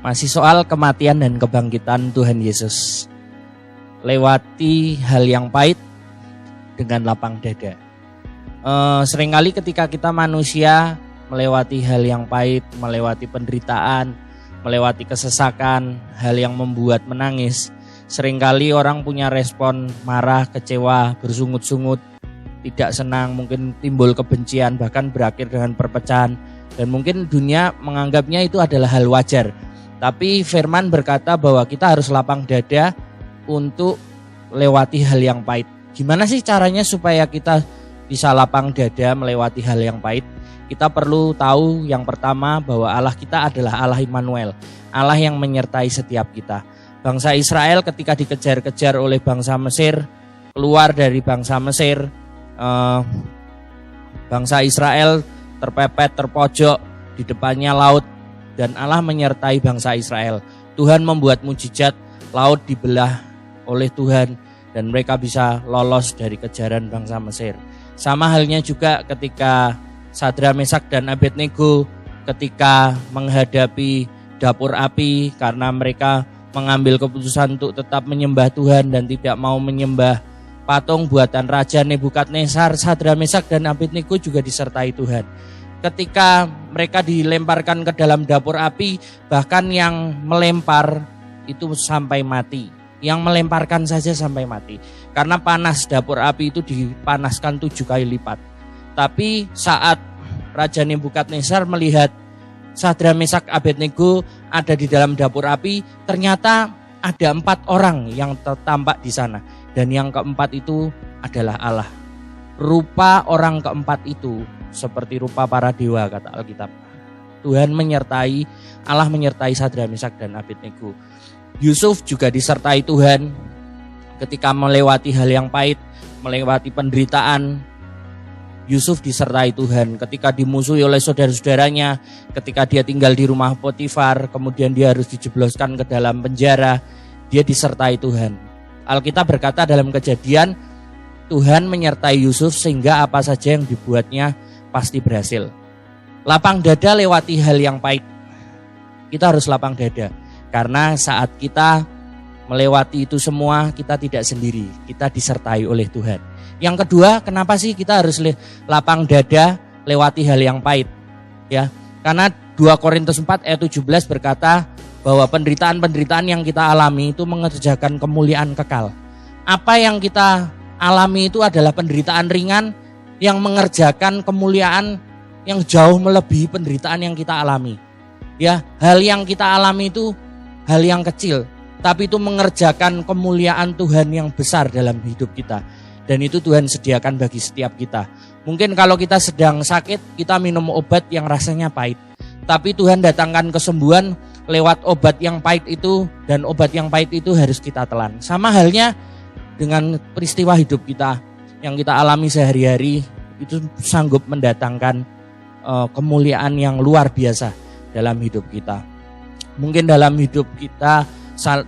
Masih soal kematian dan kebangkitan Tuhan Yesus. Lewati hal yang pahit dengan lapang dada. Seringkali ketika kita manusia melewati hal yang pahit, melewati penderitaan, melewati kesesakan, hal yang membuat menangis, seringkali orang punya respon marah, kecewa, bersungut-sungut, tidak senang, mungkin timbul kebencian, bahkan berakhir dengan perpecahan. Dan mungkin dunia menganggapnya itu adalah hal wajar. Tapi firman berkata bahwa kita harus lapang dada untuk lewati hal yang pahit. Gimana sih caranya supaya kita bisa lapang dada melewati hal yang pahit? Kita perlu tahu yang pertama bahwa Allah kita adalah Allah Immanuel, Allah yang menyertai setiap kita. Bangsa Israel ketika dikejar-kejar oleh bangsa Mesir, keluar dari bangsa Mesir, bangsa Israel terpepet, terpojok, di depannya laut, dan Allah menyertai bangsa Israel. Tuhan membuat mujizat, laut dibelah oleh Tuhan, dan mereka bisa lolos dari kejaran bangsa Mesir. Sama halnya juga ketika Sadra, Mesak, dan Abednego ketika menghadapi dapur api, karena mereka mengambil keputusan untuk tetap menyembah Tuhan dan tidak mau menyembah patung buatan Raja Nebukadnezar. Sadra, Mesak, dan Abednego juga disertai Tuhan. Ketika mereka dilemparkan ke dalam dapur api, bahkan yang melempar itu sampai mati. Yang melemparkan saja sampai mati. Karena panas dapur api itu dipanaskan 7 kali lipat. Tapi saat Raja Nebukadnezar melihat Sadra, Mesak, Abednego ada di dalam dapur api, ternyata ada 4 orang yang tampak di sana. Dan yang keempat itu adalah Allah. Rupa orang keempat itu seperti rupa para dewa, kata Alkitab. Tuhan menyertai, Allah menyertai Sadra, Mesak, dan Abednego. Yusuf juga disertai Tuhan ketika melewati hal yang pahit, melewati penderitaan. Yusuf disertai Tuhan ketika dimusuhi oleh saudara-saudaranya, ketika dia tinggal di rumah Potifar, kemudian dia harus dijebloskan ke dalam penjara, dia disertai Tuhan. Alkitab berkata dalam Kejadian, Tuhan menyertai Yusuf sehingga apa saja yang dibuatnya pasti berhasil. Lapang dada lewati hal yang pahit. Kita harus lapang dada. Karena saat kita melewati itu semua, kita tidak sendiri. Kita disertai oleh Tuhan. Yang kedua, kenapa sih kita harus lapang dada lewati hal yang pahit? Ya, karena 2 Korintus 4 ayat 17 berkata bahwa penderitaan-penderitaan yang kita alami itu mengerjakan kemuliaan kekal. Apa yang kita alami itu adalah penderitaan ringan yang mengerjakan kemuliaan yang jauh melebihi penderitaan yang kita alami. Ya, hal yang kita alami itu hal yang kecil, tapi itu mengerjakan kemuliaan Tuhan yang besar dalam hidup kita. Dan itu Tuhan sediakan bagi setiap kita. Mungkin kalau kita sedang sakit, kita minum obat yang rasanya pahit. Tapi Tuhan datangkan kesembuhan lewat obat yang pahit itu, dan obat yang pahit itu harus kita telan. Sama halnya dengan peristiwa hidup kita yang kita alami sehari-hari, itu sanggup mendatangkan kemuliaan yang luar biasa dalam hidup kita. Mungkin dalam hidup kita,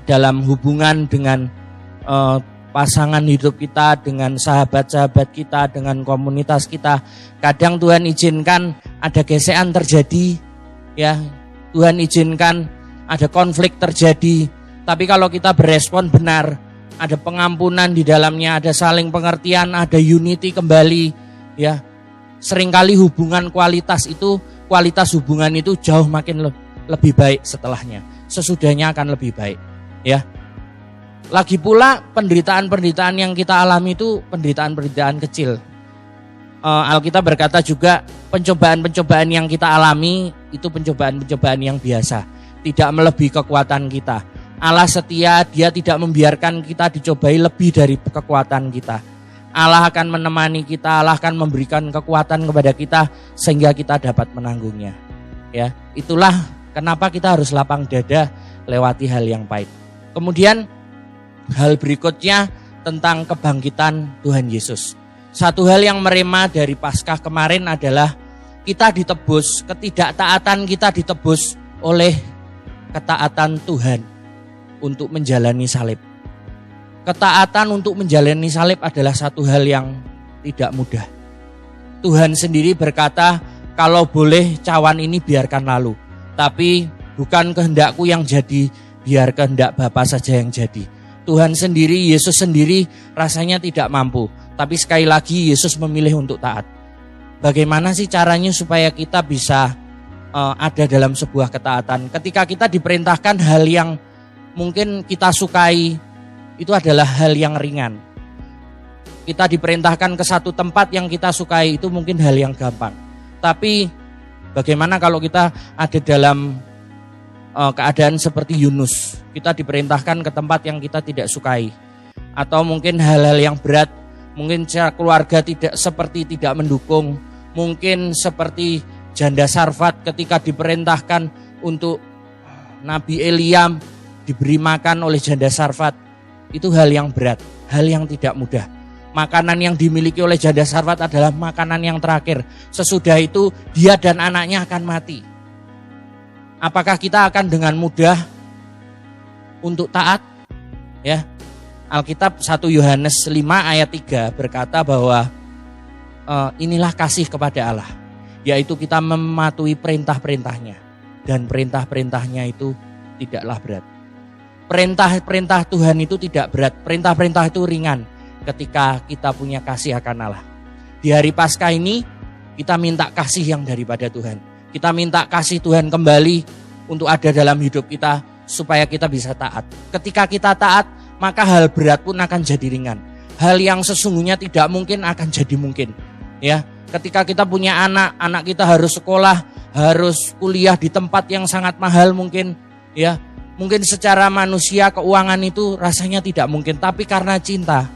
dalam hubungan dengan pasangan hidup kita, dengan sahabat-sahabat kita, dengan komunitas kita, kadang Tuhan izinkan ada gesekan terjadi, ya, Tuhan izinkan ada konflik terjadi. Tapi kalau kita berespon benar, ada pengampunan di dalamnya, ada saling pengertian, ada unity kembali, ya. Seringkali kualitas hubungan itu jauh makin lebih baik setelahnya. Sesudahnya akan lebih baik, ya. Lagi pula penderitaan-penderitaan yang kita alami itu penderitaan-penderitaan kecil. Alkitab berkata juga pencobaan-pencobaan yang kita alami itu pencobaan-pencobaan yang biasa, tidak melebihi kekuatan kita. Allah setia, Dia tidak membiarkan kita dicobai lebih dari kekuatan kita. Allah akan menemani kita, Allah akan memberikan kekuatan kepada kita sehingga kita dapat menanggungnya. Ya, itulah kenapa kita harus lapang dada lewati hal yang pahit. Kemudian hal berikutnya tentang kebangkitan Tuhan Yesus. Satu hal yang merema dari Paskah kemarin adalah kita ditebus, ketidaktaatan kita ditebus oleh ketaatan Tuhan untuk menjalani salib. Ketaatan untuk menjalani salib adalah satu hal yang tidak mudah. Tuhan sendiri berkata, kalau boleh cawan ini biarkan lalu. Tapi Bukan kehendakku yang jadi, biar kehendak Bapa saja yang jadi. Tuhan sendiri, Yesus sendiri rasanya tidak mampu. Tapi sekali lagi Yesus memilih untuk taat. Bagaimana sih caranya supaya kita bisa ada dalam sebuah ketaatan? Ketika kita diperintahkan hal yang mungkin kita sukai, itu adalah hal yang ringan. Kita diperintahkan ke satu tempat yang kita sukai, itu mungkin hal yang gampang. Tapi bagaimana kalau kita ada dalam keadaan seperti Yunus? Kita diperintahkan ke tempat yang kita tidak sukai. Atau mungkin hal-hal yang berat, mungkin secara keluarga tidak mendukung. Mungkin seperti janda Sarfat ketika diperintahkan untuk Nabi Elia diberi makan oleh janda Sarfat. Itu hal yang berat, hal yang tidak mudah. Makanan yang dimiliki oleh janda Sarfat adalah makanan yang terakhir. Sesudah itu dia dan anaknya akan mati. Apakah kita akan dengan mudah untuk taat? Ya. Alkitab 1 Yohanes 5 ayat 3 berkata bahwa inilah kasih kepada Allah, yaitu kita mematuhi perintah-perintahnya. Dan perintah-perintahnya itu tidaklah berat. Perintah-perintah Tuhan itu tidak berat, perintah-perintah itu ringan ketika kita punya kasih akan Allah. Di hari Paskah ini kita minta kasih yang daripada Tuhan. Kita minta kasih Tuhan kembali untuk ada dalam hidup kita supaya kita bisa taat. Ketika kita taat, maka hal berat pun akan jadi ringan. Hal yang sesungguhnya tidak mungkin akan jadi mungkin. Ya, ketika kita punya anak kita harus sekolah, harus kuliah di tempat yang sangat mahal mungkin, ya. Mungkin secara manusia keuangan itu rasanya tidak mungkin, tapi karena cinta,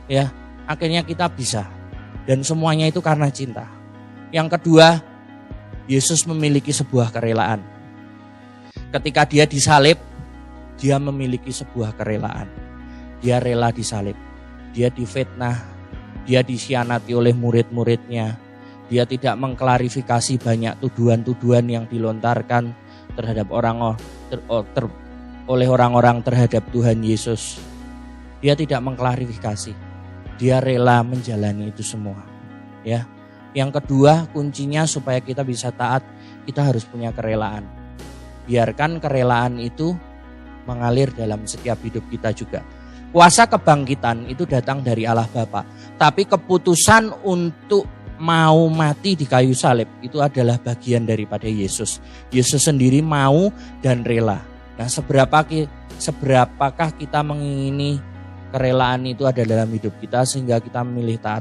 ya, akhirnya kita bisa. Dan semuanya itu karena cinta. Yang kedua, Yesus memiliki sebuah kerelaan. Ketika dia disalib, dia memiliki sebuah kerelaan. Dia rela disalib. Dia difitnah, dia dikhianati oleh murid-muridnya. Dia tidak mengklarifikasi banyak tuduhan-tuduhan yang dilontarkan terhadap oleh orang-orang terhadap Tuhan Yesus. Dia tidak mengklarifikasi. Dia rela menjalani itu semua. Ya. Yang kedua, kuncinya supaya kita bisa taat, kita harus punya kerelaan. Biarkan kerelaan itu mengalir dalam setiap hidup kita juga. Kuasa kebangkitan itu datang dari Allah Bapa. Tapi keputusan untuk mau mati di kayu salib itu adalah bagian daripada Yesus. Yesus sendiri mau dan rela. Nah, seberapakah kita mengingini kerelaan itu ada dalam hidup kita sehingga kita memilih taat?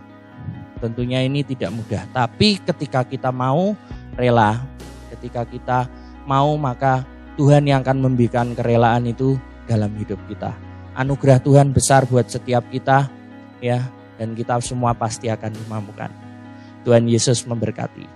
Tentunya ini tidak mudah. Tapi ketika kita mau rela, ketika kita mau, maka Tuhan yang akan memberikan kerelaan itu dalam hidup kita. Anugerah Tuhan besar buat setiap kita, ya, dan kita semua pasti akan dimampukan. Tuhan Yesus memberkati.